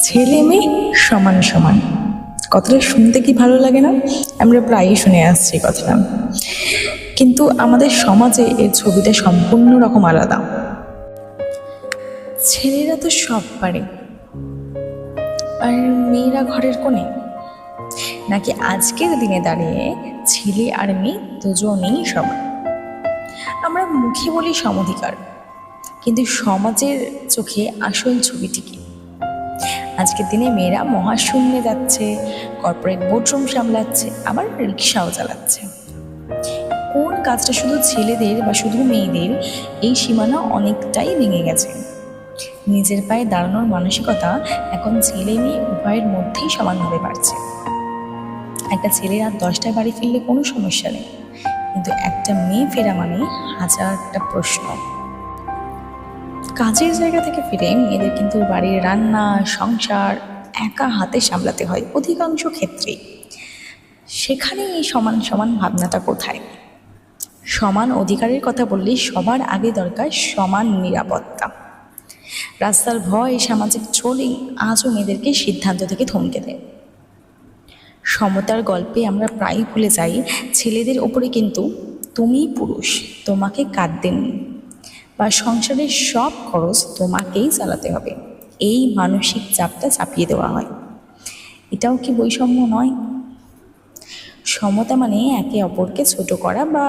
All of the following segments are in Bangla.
ছেলে মেয়ে সমান সমান, কথাটা শুনতে কি ভালো লাগে না? আমরা প্রায়ই শুনে আসছি কথাটা, কিন্তু আমাদের সমাজে এর ছবিটা সম্পূর্ণ রকম আলাদা। ছেলেরা তো সব পারে, আর মেয়েরা ঘরের কোণে। নাকি আজকের দিনে দাঁড়িয়ে ছেলে আর মেয়ে দুজনেই সমান? আমরা মুখে বলি সমধিকার, কিন্তু সমাজের চোখে আসল ছবিটি কি? আজকের দিনে মেয়েরা মহাশূন্যে যাচ্ছে, কর্পোরেট বোর্ডরুম সামলাচ্ছে, আবার রিক্সাও চালাচ্ছে। কোন কাজটা শুধু ছেলেদের বা শুধু মেয়েদের, এই সীমানা অনেকটাই ভেঙে গেছে। নিজের পায়ে দাঁড়ানোর মানসিকতা এখন ছেলে মেয়ে উভয়ের মধ্যেই সমানভাবে বাড়ছে। একটা ছেলে রাত 10টায় বাড়ি ফিরলে কোনো সমস্যা নেই, কিন্তু একটা মেয়ে ফেরা মানে হাজারটা প্রশ্ন। কাজের জায়গা থেকে ফিরে মেয়েদের কিন্তু বাড়ির রান্না, সংসার একা হাতে সামলাতে হয় অধিকাংশ ক্ষেত্রেই। সেখানে এই সমান সমান ভাবনাটা কোথায়? সমান অধিকারের কথা বললেই সবার আগে দরকার সমান নিরাপত্তা। রাস্তার ভয়, সামাজিক ট্রোলিং আজও মেয়েদেরকে সিদ্ধান্ত থেকে থমকে দেয়। সমতার গল্পে আমরা প্রায়ই ভুলে যাই ছেলেদের ওপরে কিন্তু তুমিই পুরুষ, তোমাকে কাঁদতে নেই, বা সংসারের সব খরচ তোমাকেই চালাতে হবে, এই মানসিক চাপটা চাপিয়ে দেওয়া হয়। এটাও কি বৈষম্য নয়? সমতা মানে একে অপরকে ছোট করা বা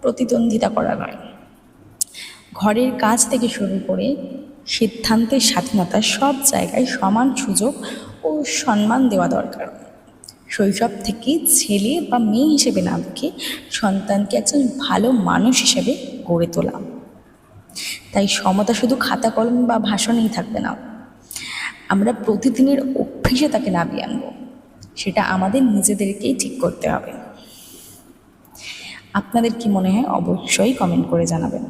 প্রতিদ্বন্দ্বিতা করা নয়। ঘরের কাজ থেকে শুরু করে সিদ্ধান্তের স্বাধীনতা, সব জায়গায় সমান সুযোগ ও সম্মান দেওয়া দরকার। শৈশব থেকে ছেলে বা মেয়ে হিসেবে না দেখে সন্তানকে একজন ভালো মানুষ হিসেবে গড়ে তোলা। তাই সমতা শুধু খাতা কলম বা ভাষণেই থাকবে না, আমরা প্রতিদিনের অভ্যেসে তাকে নামিয়ে আনবো। সেটা আমাদের নিজেদেরকেই ঠিক করতে হবে। আপনাদের কি মনে হয়? অবশ্যই কমেন্ট করে জানাবেন।